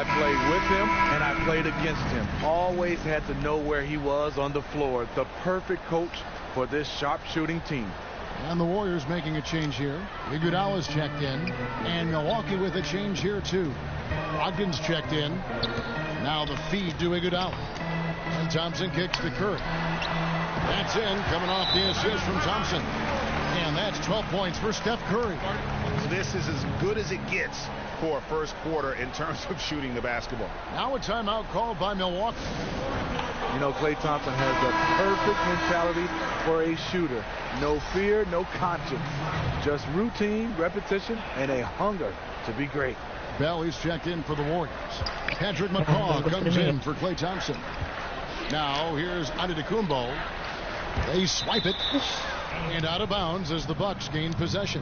I played with him and I played against him. Always had to know where he was on the floor. The perfect coach for this sharpshooting team. And the Warriors making a change here. Iguodala's checked in. And Milwaukee with a change here too. Brogdon's checked in. Now the feed to Iguodala. And Thompson kicks to Curry. That's in, coming off the assist from Thompson. And that's 12 points for Steph Curry. This is as good as it gets for a first quarter in terms of shooting the basketball. Now a timeout called by Milwaukee. You know, Klay Thompson has the perfect mentality for a shooter. No fear, no conscience. Just routine, repetition, and a hunger to be great. Bell is checked in for the Warriors. Patrick McCaw comes in for Klay Thompson. Now here's Antetokounmpo. They swipe it. And out of bounds as the Bucks gain possession.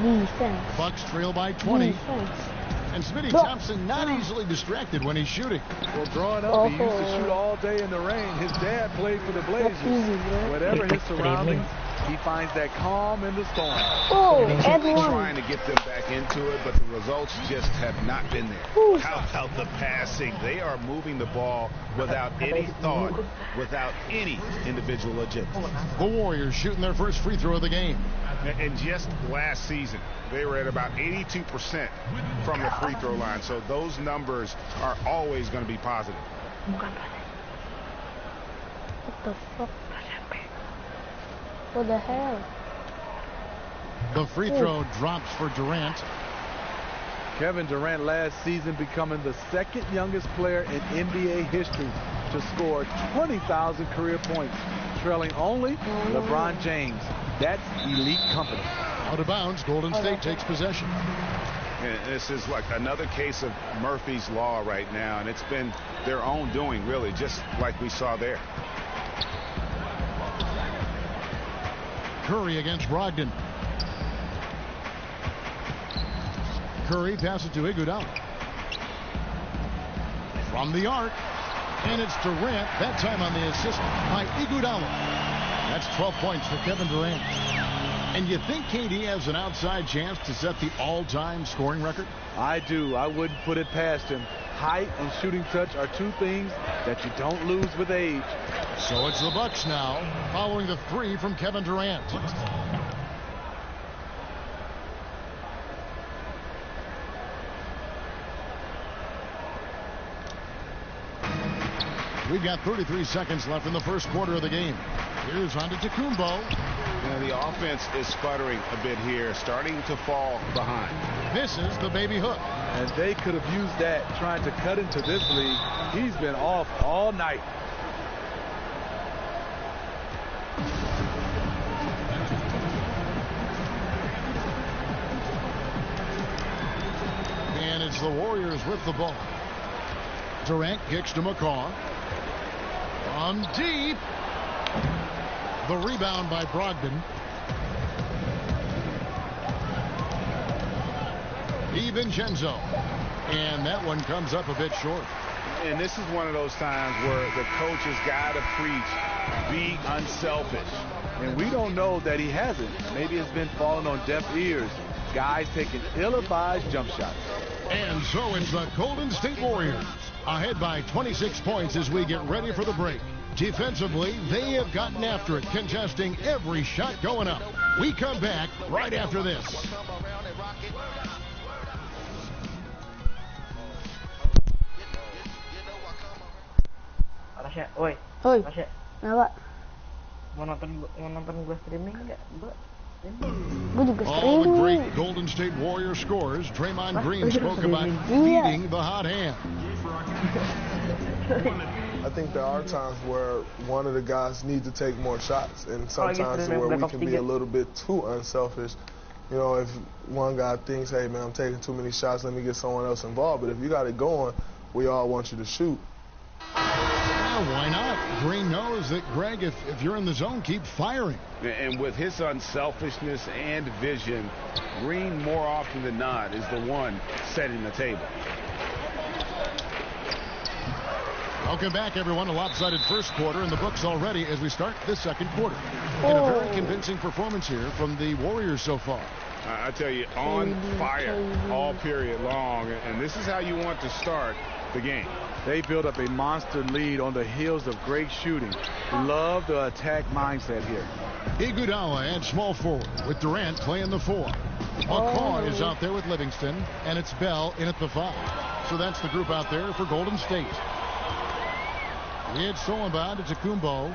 Defense. Bucks trail by 20. Defense. And Smitty Thompson not easily distracted when he's shooting. Well, growing up, he used to shoot all day in the rain. His dad played for the Blazers. Whatever his surroundings, he finds that calm in the storm. Oh, He's and trying to get them back into it, but the results just have not been there. How about the passing? They are moving the ball without any thought, without any individual agenda. The Warriors shooting their first free throw of the game. And just last season, they were at about 82% from the free throw line. So those numbers are always going to be positive. What the fuck? What the hell? The free throw drops for Durant. Kevin Durant last season becoming the second youngest player in NBA history to score 20,000 career points, trailing only LeBron James. That's elite company. Out of bounds, Golden State takes possession. And this is like another case of Murphy's Law right now, and it's been their own doing, really, just like we saw there. Curry against Brogdon. Curry passes to Iguodala. From the arc. And it's Durant, that time on the assist by Iguodala. That's 12 points for Kevin Durant. And you think KD has an outside chance to set the all-time scoring record? I do. I wouldn't put it past him. Height and shooting touch are two things that you don't lose with age. So it's the Bucks now, following the three from Kevin Durant. We've got 33 seconds left in the first quarter of the game. Here's Antetokounmpo. You know, the offense is sputtering a bit here, starting to fall behind. Misses the baby hook. And they could have used that trying to cut into this league. He's been off all night. And it's the Warriors with the ball. Durant kicks to McCaw. From deep. The rebound by Brogdon. DiVincenzo. And that one comes up a bit short. And this is one of those times where the coach has got to preach, be unselfish. And we don't know that he hasn't. Maybe it's been falling on deaf ears. Guys taking ill-advised jump shots. And so it's the Golden State Warriors ahead by 26 points as we get ready for the break. Defensively, they have gotten after it, contesting every shot going up. We come back right after this. Oi. Kenapa? Mau nonton gue streaming nggak? Gue juga All the streaming. great Golden State Warrior scores. Draymond Green spoke about feeding the hot hand. I think there are times where one of the guys needs to take more shots, and sometimes where we can be a little bit too unselfish. You know, if one guy thinks, hey, man, I'm taking too many shots, let me get someone else involved. But if you got it going, we all want you to shoot. Yeah, why not? Green knows that, Greg, if you're in the zone, keep firing. And with his unselfishness and vision, Green more often than not is the one setting the table. Welcome back, everyone. A lopsided first quarter in the books already as we start this second quarter. And a very convincing performance here from the Warriors so far. I tell you, on fire all period long, and this is how you want to start the game. They built up a monster lead on the heels of great shooting. Love the attack mindset here. Iguodala at small forward with Durant playing the 4. McCaw is out there with Livingston, and it's Bell in at the 5. So that's the group out there for Golden State. It's Solomon to Kumbo.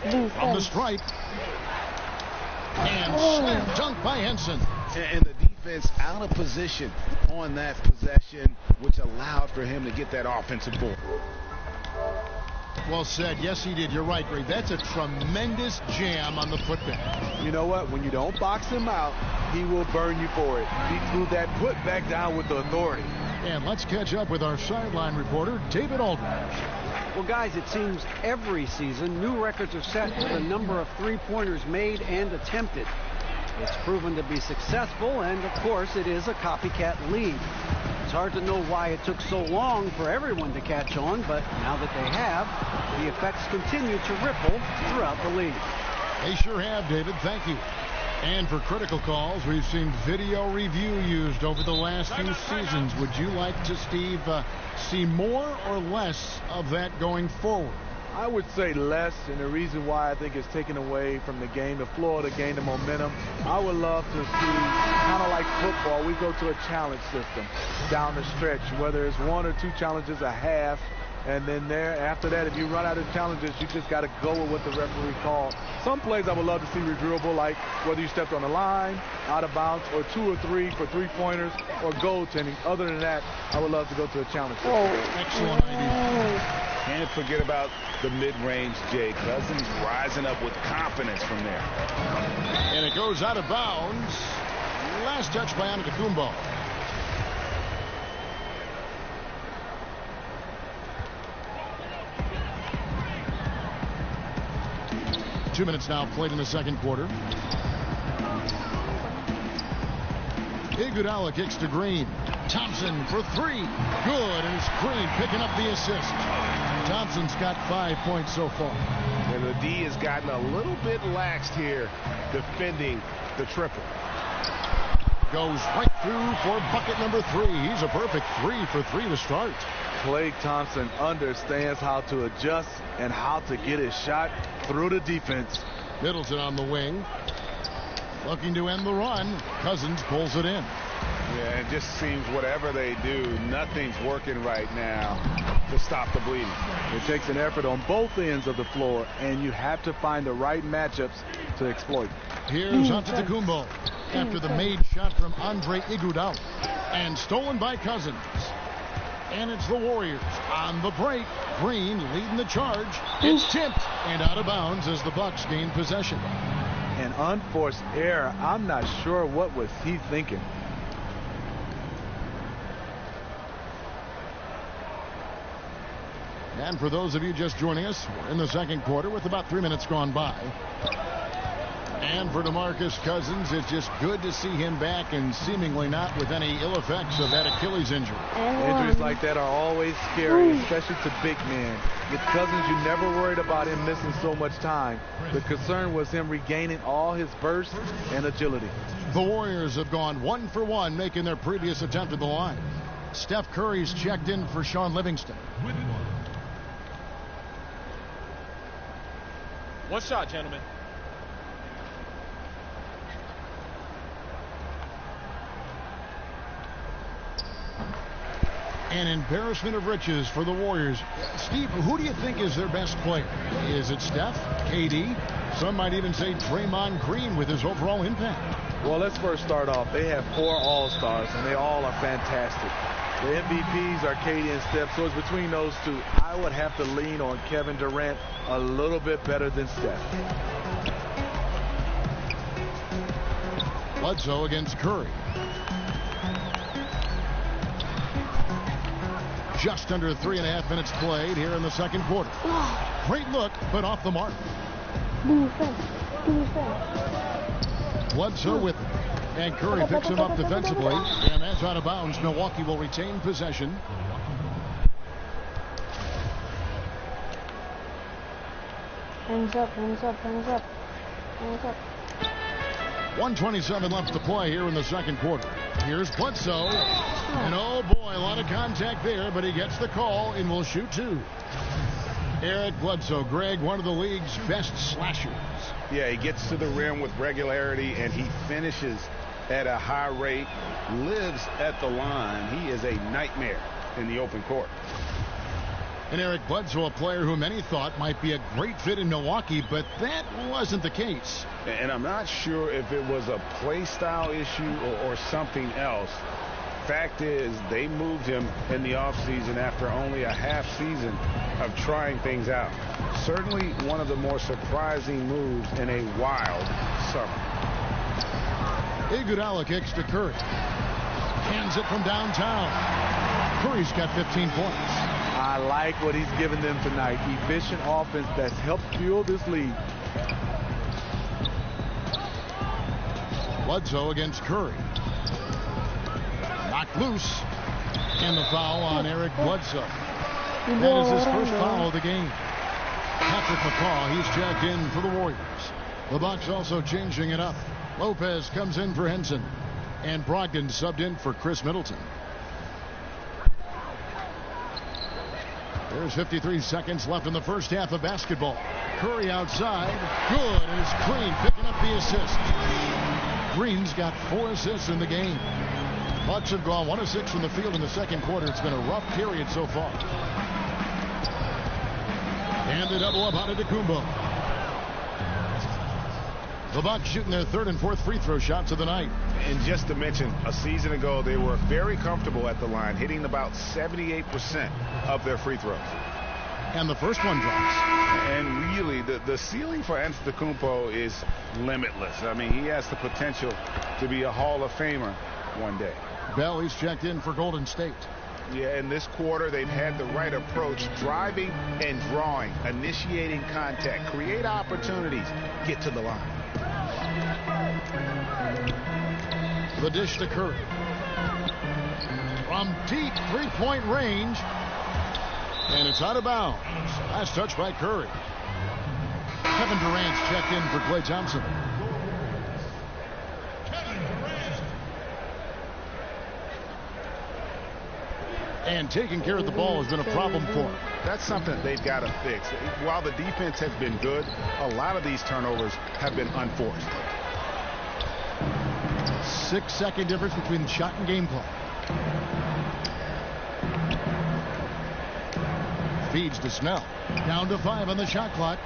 From the stripe. And slam dunk by Henson. And the defense out of position on that possession, which allowed for him to get that offensive board. Well said. Yes, he did. You're right, Greg. That's a tremendous jam on the putback. You know what? When you don't box him out, he will burn you for it. He threw that putback down with the authority. And let's catch up with our sideline reporter, David Aldridge. Well, guys, it seems every season new records are set for the number of three-pointers made and attempted. It's proven to be successful, and of course, it is a copycat league. It's hard to know why it took so long for everyone to catch on, but now that they have, the effects continue to ripple throughout the league. They sure have, David. Thank you. And for critical calls, we've seen video review used over the last few seasons. Would you like to, Steve, see more or less of that going forward? I would say less, and the reason why I think it's taken away from the game, the floor, to gain the momentum. I would love to see, kind of like football, we go to a challenge system down the stretch, whether it's 1 or 2 challenges a half, and then after that, if you run out of challenges, you just got to go with what the referee called. Some plays I would love to see reviewable, like whether you stepped on the line, out of bounds, or 2 or 3 for three-pointers, or goaltending. Other than that, I would love to go to a challenge system. Excellent idea. Can't forget about the mid-range, Jay. Cousins rising up with confidence from there. And it goes out of bounds. Last touch by Antetokounmpo. Two minutes now played in the second quarter. Iguodala kicks to Green. Thompson for 3. Good, and it's Green picking up the assist. Thompson's got 5 points so far. And the D has gotten a little bit laxed here defending the triple. Goes right through for bucket number 3. He's a perfect 3 for 3 to start. Klay Thompson understands how to adjust and how to get his shot through the defense. Middleton on the wing. Looking to end the run. Cousins pulls it in. Yeah, it just seems whatever they do, nothing's working right now to stop the bleeding. It takes an effort on both ends of the floor, and you have to find the right matchups to exploit. Here's Antetokounmpo after the made shot from Andre Iguodala, and stolen by Cousins. And it's the Warriors on the break. Green leading the charge. It's tipped and out of bounds as the Bucks gain possession. An unforced error. I'm not sure what was he thinking. And for those of you just joining us, we're in the second quarter with about 3 minutes gone by. And for DeMarcus Cousins, it's just good to see him back and seemingly not with any ill effects of that Achilles injury. Injuries like that are always scary, especially to big men. With Cousins, you never worried about him missing so much time. The concern was him regaining all his burst and agility. The Warriors have gone 1 for 1, making their previous attempt at the line. Steph Curry's checked in for Sean Livingston. One shot, gentlemen. An embarrassment of riches for the Warriors. Steve, who do you think is their best player? Is it Steph, KD? Some might even say Draymond Green with his overall impact. Well, let's first start off. They have 4 All-Stars, and they all are fantastic. The MVPs are KD and Steph, so it's between those two. I would have to lean on Kevin Durant a little bit better than Steph. Bledsoe against Curry. Just under 3.5 minutes played here in the second quarter. Great look, but off the mark. Bledsoe with it. And Curry picks him up defensively. And that's out of bounds. Milwaukee will retain possession. Hands up, hands up, hands up. 1:27 left to play here in the second quarter. Here's Bledsoe. And oh boy, a lot of contact there, but he gets the call and will shoot two. Eric Bledsoe, Greg, one of the league's best slashers. Yeah, he gets to the rim with regularity, and he finishes at a high rate, lives at the line. He is a nightmare in the open court. And Eric Bledsoe, a player who many thought might be a great fit in Milwaukee, but that wasn't the case. And I'm not sure if it was a play style issue or something else. Fact is, they moved him in the offseason after only a half season of trying things out. Certainly one of the more surprising moves in a wild summer. Iguodala kicks to Curry. Hands it from downtown. Curry's got 15 points. I like what he's given them tonight. Efficient offense that's helped fuel this lead. Bledsoe against Curry. Knocked loose. And the foul on Eric Bledsoe. That is his first foul of the game. Patrick McCaw, he's checked in for the Warriors. The Bucks also changing it up. Lopez comes in for Henson. And Brogdon subbed in for Chris Middleton. There's 53 seconds left in the first half of basketball. Curry outside. Good. And it's Green picking up the assist. Green's got 4 assists in the game. Bucks have gone 1 of 6 from the field in the second quarter. It's been a rough period so far. And the double up out of Antetokounmpo. The Bucks shooting their third and fourth free throw shots of the night. And just to mention, a season ago, they were very comfortable at the line, hitting about 78% of their free throws. And the first one drops. And really, the ceiling for Antetokounmpo is limitless. I mean, he has the potential to be a Hall of Famer one day. Bell, he's checked in for Golden State. Yeah, in this quarter, they've had the right approach, driving and drawing, initiating contact, create opportunities, get to the line. The dish to Curry. From deep three-point range. And it's out of bounds. Last touch by Curry. Kevin Durant's checked in for Klay Thompson. And taking care of the ball has been a problem for him. That's something they've got to fix. While the defense has been good, a lot of these turnovers have been unforced. 6-second difference between shot and game clock. Feeds to Snell. Down to 5 on the shot clock.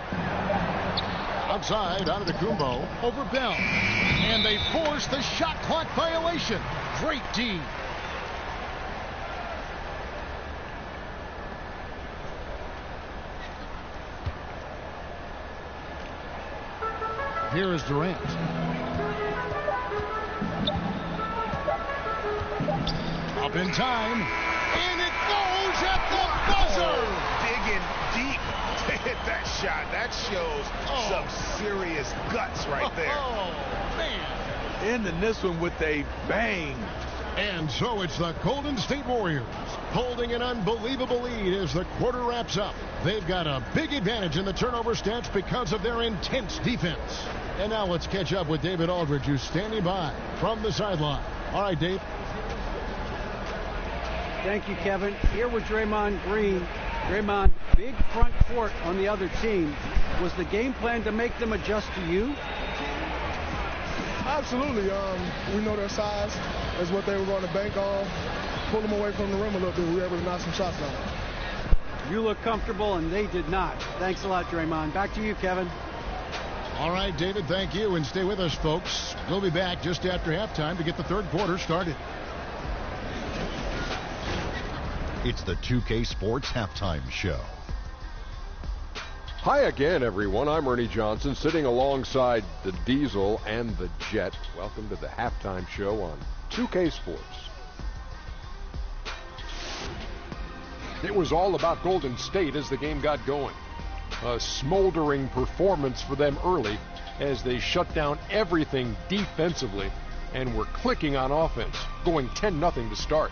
Outside, out of the Antetokounmpo. Over Bell. And they force the shot clock violation. Great D. Here is Durant. Up in time. And it goes at the buzzer. Digging deep to hit that shot. That shows some serious guts right there. Oh, man. Ending this one with a bang. And so it's the Golden State Warriors holding an unbelievable lead as the quarter wraps up. They've got a big advantage in the turnover stats because of their intense defense. And now let's catch up with David Aldridge, who's standing by from the sideline. All right, Dave. Thank you, Kevin. Here with Draymond Green. Draymond, big front court on the other team. Was the game plan to make them adjust to you? Absolutely. We know their size is what they were going to bank on. Pull them away from the rim a little bit. We were able to knock some shots down. You look comfortable, and they did not. Thanks a lot, Draymond. Back to you, Kevin. All right, David, thank you. And stay with us, folks. We'll be back just after halftime to get the third quarter started. It's the 2K Sports Halftime Show. Hi again, everyone. I'm Ernie Johnson, sitting alongside the Diesel and the Jet. Welcome to the Halftime Show on 2K Sports. It was all about Golden State as the game got going. A smoldering performance for them early as they shut down everything defensively and were clicking on offense, going 10-0 to start.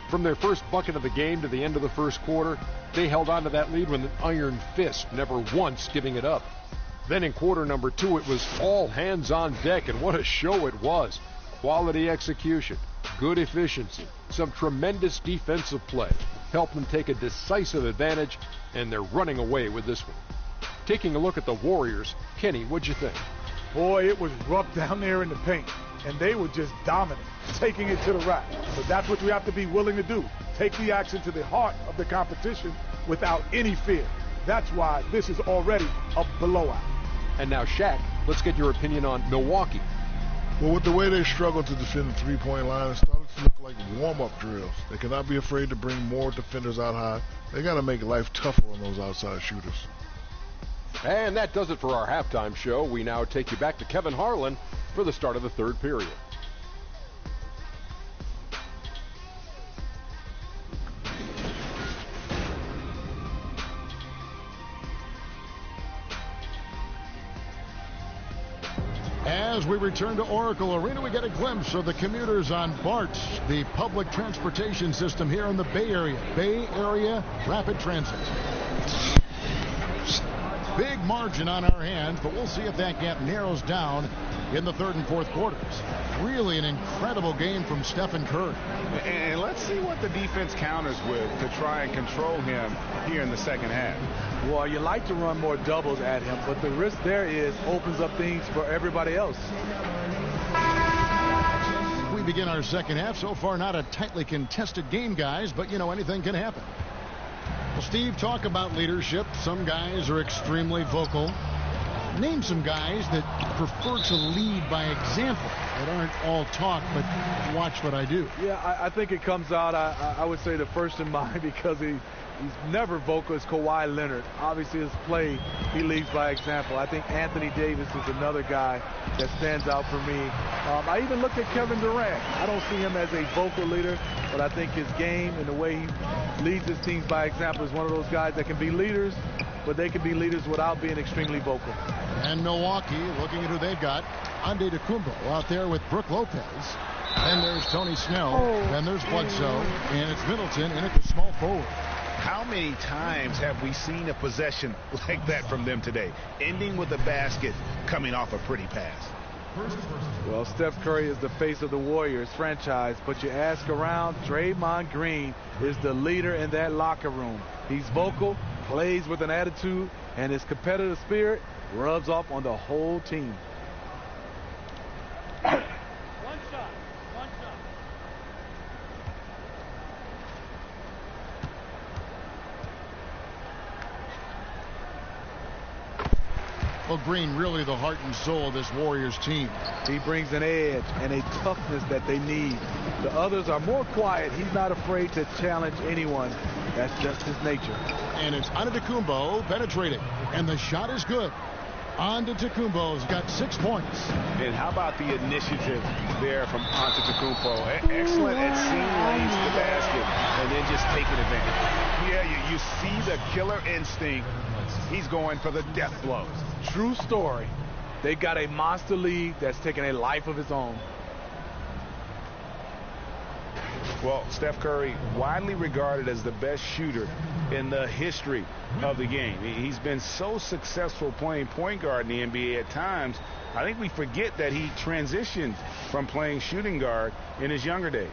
From their first bucket of the game to the end of the first quarter, they held on to that lead with an iron fist, never once giving it up. Then in quarter number 2, it was all hands on deck, and what a show it was. Quality execution, good efficiency, some tremendous defensive play helped them take a decisive advantage, and they're running away with this one. Taking a look at the Warriors, Kenny, what'd you think? Boy, it was rough down there in the paint, and they were just dominant, taking it to the rack. But that's what you have to be willing to do. Take the action to the heart of the competition without any fear. That's why this is already a blowout. And now, Shaq, let's get your opinion on Milwaukee. Well, with the way they struggle to defend the three-point line, it started to look like warm-up drills. They cannot be afraid to bring more defenders out high. They got to make life tougher on those outside shooters. And that does it for our halftime show. We now take you back to Kevin Harlan for the start of the third period. As we return to Oracle Arena, we get a glimpse of the commuters on BART, the public transportation system here in the Bay Area. Bay Area Rapid Transit. Big margin on our hands, but we'll see if that gap narrows down in the third and fourth quarters. Really an incredible game from Stephen Curry. And let's see what the defense counters with to try and control him here in the second half. Well, you like to run more doubles at him, but the risk there is opens up things for everybody else. We begin our second half. So far, not a tightly contested game, guys, but, anything can happen. Well, Steve, talk about leadership. Some guys are extremely vocal. Name some guys that prefer to lead by example, that aren't all talk, but watch what I do. Yeah, I think it comes out, I would say the first in mind, because he's never vocal, is Kawhi Leonard. Obviously, his play, he leads by example. I think Anthony Davis is another guy that stands out for me. I even look at Kevin Durant. I don't see him as a vocal leader, but I think his game and the way he leads his teams by example is one of those guys that can be leaders, but they can be leaders without being extremely vocal. And Milwaukee, looking at who they've got, Antetokounmpo out there with Brook Lopez. Then there's Tony Snell. Then there's Bledsoe. And it's Middleton in at the small forward. How many times have we seen a possession like that from them today, ending with a basket coming off a pretty pass? Well, Steph Curry is the face of the Warriors franchise, but you ask around, Draymond Green is the leader in that locker room. He's vocal, plays with an attitude, and his competitive spirit rubs off on the whole team. One shot. Well, Green really the heart and soul of this Warriors team. He brings an edge and a toughness that they need. The others are more quiet. He's not afraid to challenge anyone. That's just his nature. And it's Antetokounmpo penetrating. And the shot is good. Antetokounmpo's got 6 points. And how about the initiative there from Antetokounmpo? Excellent at seeing lanes to the basket and then just taking advantage. Yeah, you see the killer instinct. He's going for the death blows. True story. They got a monster lead that's taking a life of its own. Well, Steph Curry, widely regarded as the best shooter in the history of the game. He's been so successful playing point guard in the NBA at times. I think we forget that he transitioned from playing shooting guard in his younger days.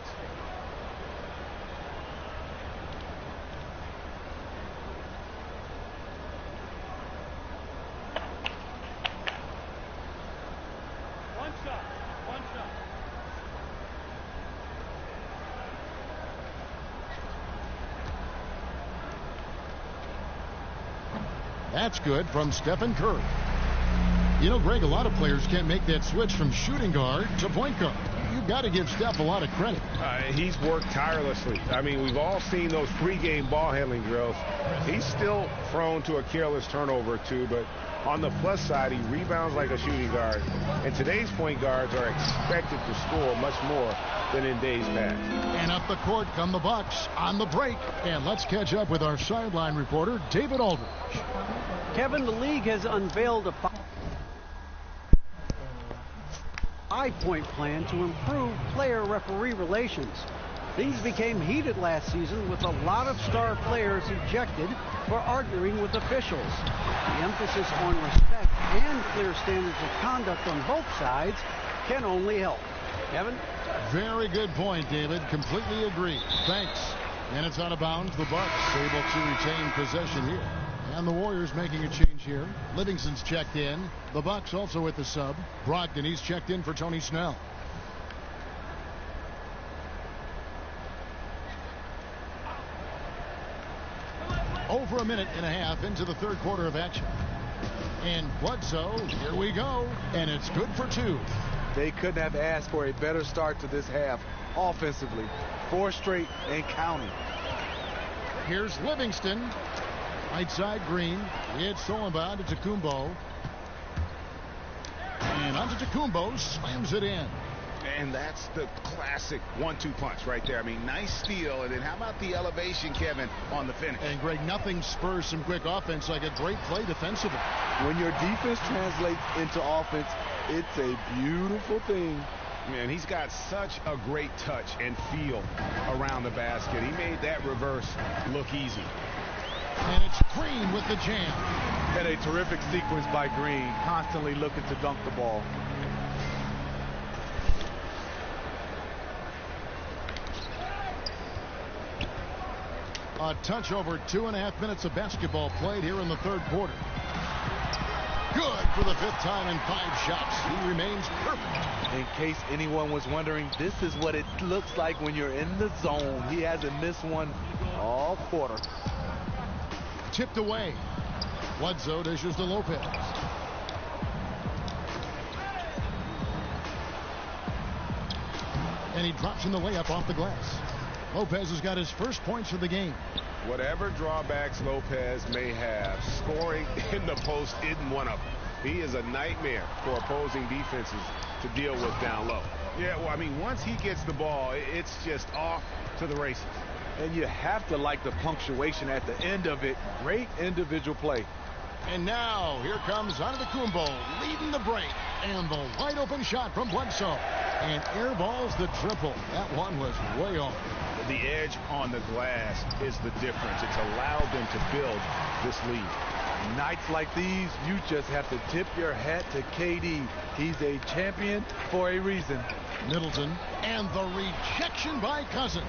That's good from Stephen Curry. Greg, a lot of players can't make that switch from shooting guard to point guard. You've got to give Steph a lot of credit. He's worked tirelessly. I mean, we've all seen those pregame ball handling drills. He's still prone to a careless turnover or two, but on the plus side, he rebounds like a shooting guard. And today's point guards are expected to score much more than in days past. And up the court come the Bucks on the break. And let's catch up with our sideline reporter, David Aldridge. Kevin, the league has unveiled a 5-point plan to improve player-referee relations. Things became heated last season with a lot of star players ejected for arguing with officials. The emphasis on respect and clear standards of conduct on both sides can only help. Kevin? Very good point, David. Completely agree. Thanks. And it's out of bounds. The Bucks able to retain possession here. And the Warriors making a change here. Livingston's checked in. The Bucks also with the sub. Brogdon, he's checked in for Tony Snell. Over a minute and a half into the third quarter of action. And Bledsoe, here we go. And it's good for 2. They couldn't have asked for a better start to this half offensively. 4 straight and counting. Here's Livingston. Right side Green. It's Solomon to Tecumbo. And onto Tecumbo. Slams it in. And that's the classic 1-2 punch right there. I mean, nice steal. And then how about the elevation, Kevin, on the finish? And, Greg, nothing spurs some quick offense like a great play defensively. When your defense translates into offense, it's a beautiful thing. Man, he's got such a great touch and feel around the basket. He made that reverse look easy. And it's Green with the jam. And a terrific sequence by Green, constantly looking to dunk the ball. A touch over 2.5 minutes of basketball played here in the third quarter. Good for the 5th time in 5 shots. He remains perfect. In case anyone was wondering, this is what it looks like when you're in the zone. He hasn't missed one all quarter. Tipped away. Bledsoe dishes to Lopez. And he drops in the layup off the glass. Lopez has got his first points of the game. Whatever drawbacks Lopez may have, scoring in the post isn't one of them. He is a nightmare for opposing defenses to deal with down low. Yeah, well, I mean, once he gets the ball, it's just off to the races. And you have to like the punctuation at the end of it. Great individual play. And now, here comes Antetokounmpo leading the break. And the wide open shot from Bledsoe. And airballs the triple. That one was way off. The edge on the glass is the difference. It's allowed them to build this lead. Nights like these, you just have to tip your hat to KD. He's a champion for a reason. Middleton, and the rejection by Cousins.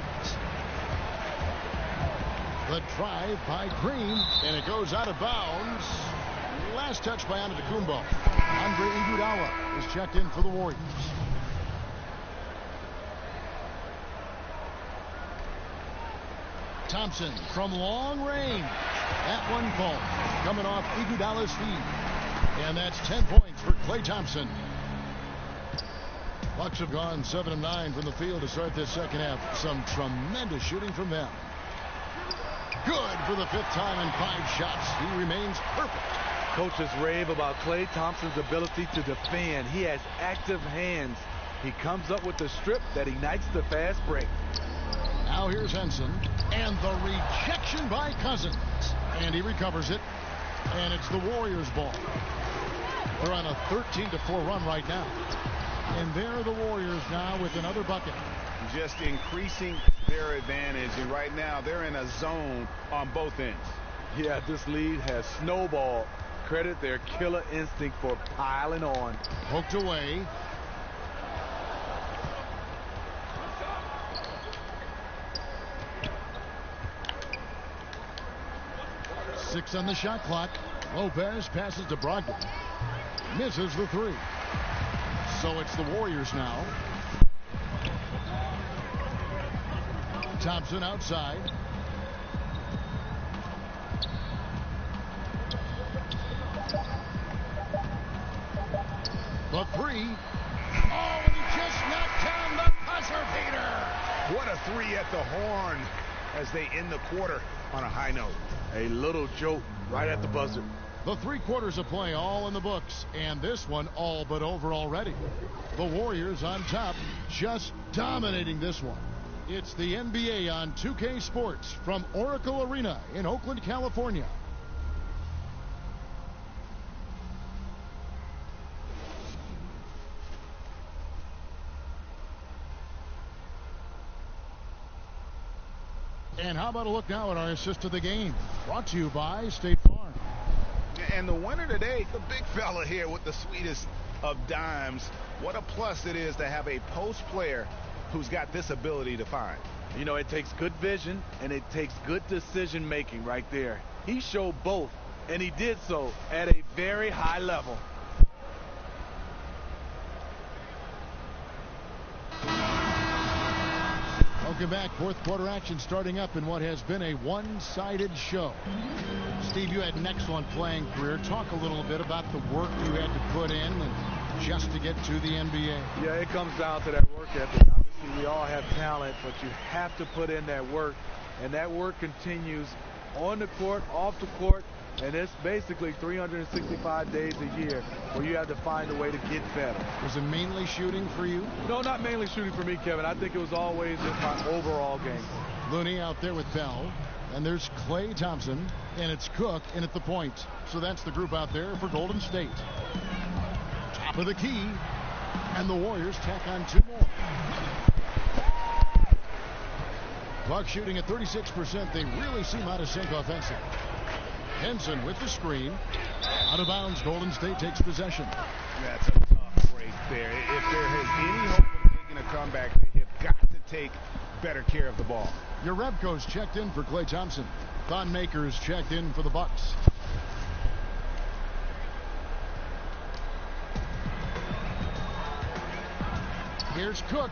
The drive by Green, and it goes out of bounds. Last touch by Antetokounmpo. Andre Iguodala is checked in for the Warriors. Thompson from long range. That one falls. Coming off Iguodala's feet. And that's 10 points for Klay Thompson. Bucks have gone 7 of 9 from the field to start this second half. Some tremendous shooting from them. Good for the 5th time in 5 shots. He remains perfect. Coaches rave about Klay Thompson's ability to defend. He has active hands. He comes up with the strip that ignites the fast break. Now here's Henson, and the rejection by Cousins. And he recovers it, and it's the Warriors' ball. They're on a 13-4 run right now. And there are the Warriors now with another bucket. Just increasing their advantage, and right now they're in a zone on both ends. Yeah, this lead has snowballed. Credit their killer instinct for piling on. Poked away. Six on the shot clock. Lopez passes to Brogdon. Misses the 3. So it's the Warriors now. Thompson outside. The 3. Oh, and he just knocked down the buzzer beater. What a 3 at the horn as they end the quarter on a high note. A little joke right at the buzzer. The 3 quarters of play all in the books, and this one all but over already. The Warriors on top, just dominating this one. It's the NBA on 2K Sports from Oracle Arena in Oakland, California. And how about a look now at our assist of the game, brought to you by State Farm. And the winner today, the big fella here with the sweetest of dimes. What a plus it is to have a post player who's got this ability to find. You know, it takes good vision and it takes good decision making right there. He showed both, and he did so at a very high level. Welcome back. Fourth quarter action starting up in what has been a one-sided show. Steve, you had an excellent playing career. Talk a little bit about the work you had to put in and just to get to the NBA. Yeah, it comes down to that work ethic. Obviously, we all have talent, but you have to put in that work, and that work continues on the court, off the court, and it's basically 365 days a year where you have to find a way to get better. Was it mainly shooting for you? No, not mainly shooting for me, Kevin. I think it was always in my overall game. Looney out there with Bell, and there's Klay Thompson, and it's Cook in at the point. So that's the group out there for Golden State. Top of the key, and the Warriors tack on 2 more. Bucks shooting at 36%. They really seem out of sync offensively. Henson with the screen. Out of bounds. Golden State takes possession. That's a tough break there. If there has any hope of making a comeback, they have got to take better care of the ball. Jerebko's checked in for Klay Thompson. Thon Maker's checked in for the Bucks. Here's Cook.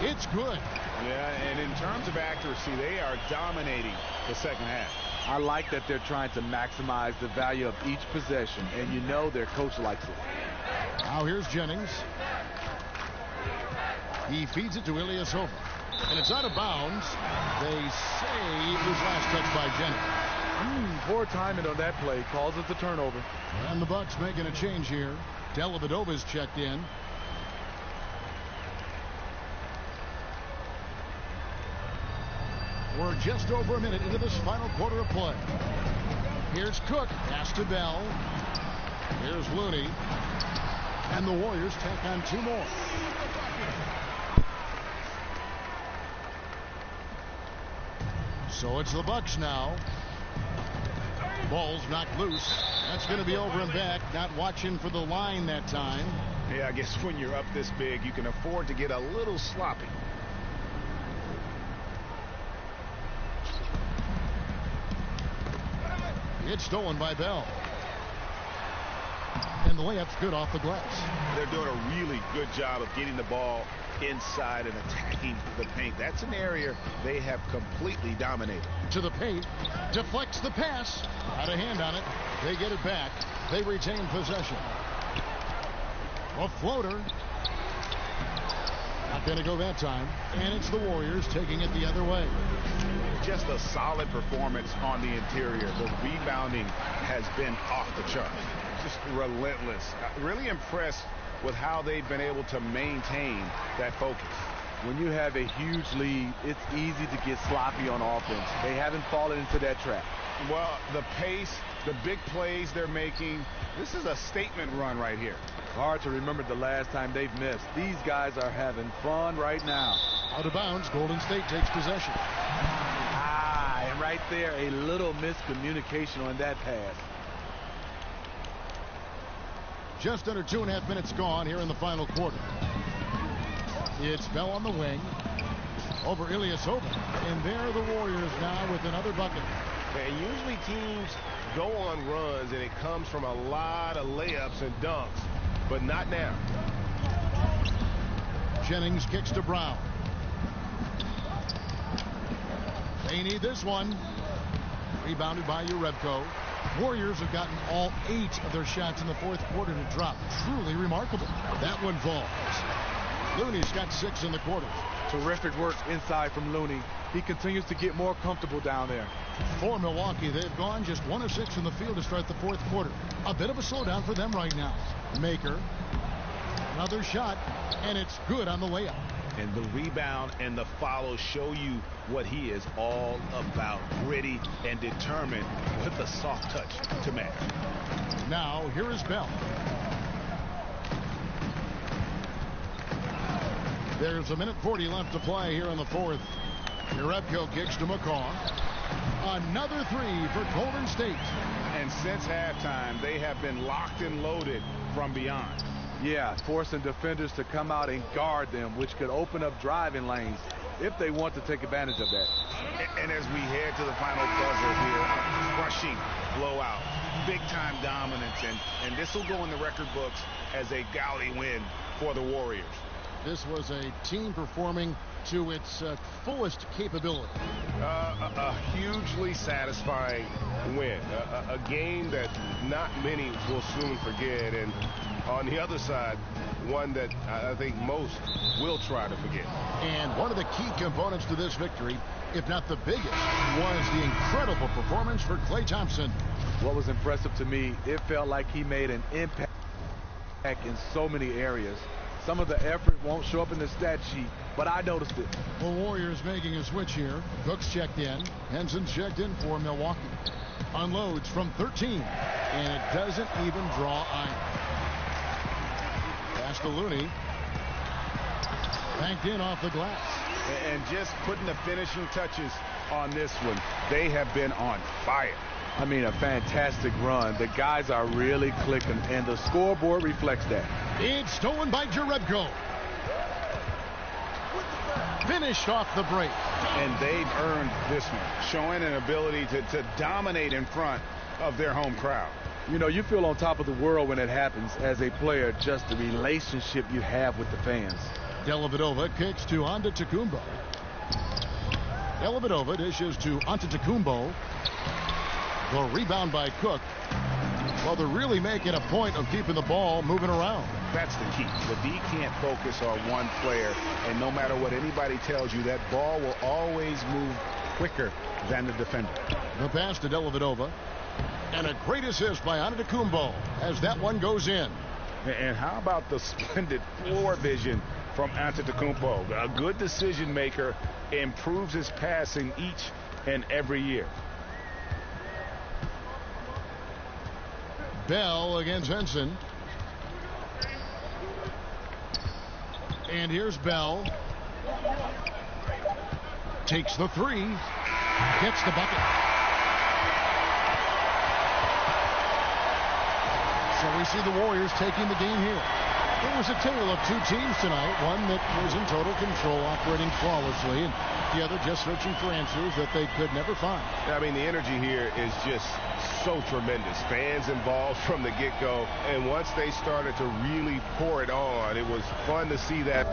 It's good. Yeah, and in terms of accuracy, they are dominating the second half. I like that they're trying to maximize the value of each possession, and you know their coach likes it. Now here's Jennings. He feeds it to Ilyasova, and it's out of bounds. They say it was last touched by Jennings. Poor timing on that play. Calls it the turnover. And the Bucks making a change here. Dellavedova's checked in. We're just over a minute into this final quarter of play. Here's Cook. Pass to Bell. Here's Looney. And the Warriors tack on 2 more. So it's the Bucks now. Ball's knocked loose. That's going to be over and back. Not watching for the line that time. Yeah, I guess when you're up this big, you can afford to get a little sloppy. It's stolen by Bell. And the layup's good off the glass. They're doing a really good job of getting the ball inside and attacking the paint. That's an area they have completely dominated. To the paint. Deflects the pass. Out of hand on it. They get it back. They retain possession. A floater. Not going to go that time. And it's the Warriors taking it the other way. Just a solid performance on the interior. The rebounding has been off the chart. Just relentless. Really impressed with how they've been able to maintain that focus. When you have a huge lead, it's easy to get sloppy on offense. They haven't fallen into that trap. Well, the pace, the big plays they're making, this is a statement run right here. Hard to remember the last time they've missed. These guys are having fun right now. Out of bounds, Golden State takes possession. And right there, a little miscommunication on that pass. Just under 2.5 minutes gone here in the final quarter. It's Bell on the wing. Over Ilyasova. And there are the Warriors now with another bucket. And usually teams go on runs and it comes from a lot of layups and dunks. But not now. Jennings kicks to Brown. They need this one. Rebounded by Jerebko. Warriors have gotten all 8 of their shots in the fourth quarter to drop. Truly remarkable. That one falls. Looney's got 6 in the quarter. Terrific work inside from Looney. He continues to get more comfortable down there. For Milwaukee, they've gone just 1 of 6 from the field to start the fourth quarter. A bit of a slowdown for them right now. Maker. Another shot, and it's good on the layup. And the rebound and the follow show you what he is all about. Gritty and determined with a soft touch to match. Now, here is Bell. There's 1:40 left to play here in the fourth. Jerebko kicks to McCaw. Another three for Golden State. And since halftime, they have been locked and loaded from beyond. Yeah, forcing defenders to come out and guard them, which could open up driving lanes if they want to take advantage of that. And as we head to the final buzzer here, a crushing blowout, big-time dominance, and this will go in the record books as a gaudy win for the Warriors. This was a team performing to its fullest capability. A hugely satisfying win. A game that not many will soon forget. And on the other side, one that I think most will try to forget. And one of the key components to this victory, if not the biggest, was the incredible performance for Klay Thompson. What was impressive to me, it felt like he made an impact in so many areas. Some of the effort won't show up in the stat sheet, but I noticed it. The Warriors making a switch here. Cook's checked in. Henson's checked in for Milwaukee. Unloads from 13, and it doesn't even draw iron. Pass to Looney. Banked in off the glass. And just putting the finishing touches on this one, they have been on fire. I mean, a fantastic run. The guys are really clicking, and the scoreboard reflects that. It's stolen by Jerebko. Finished off the break. And they've earned this one, showing an ability to dominate in front of their home crowd. You know, you feel on top of the world when it happens as a player, just the relationship you have with the fans. Dellavedova kicks to Antetokounmpo. Dellavedova dishes to Antetokounmpo. The rebound by Cook. Well, they're really making a point of keeping the ball moving around. That's the key. The D can't focus on one player, and no matter what anybody tells you, that ball will always move quicker than the defender. The pass to Dellavedova. And a great assist by Antetokounmpo as that one goes in. And how about the splendid floor vision from Antetokounmpo? A good decision maker, improves his passing each and every year. Bell against Henson. And here's Bell. Takes the three. Gets the bucket. So we see the Warriors taking the game here. It was a tale of two teams tonight. One that was in total control, operating flawlessly, and the other just searching for answers that they could never find. I mean, the energy here is just so tremendous. Fans involved from the get-go, and once they started to really pour it on, it was fun to see that.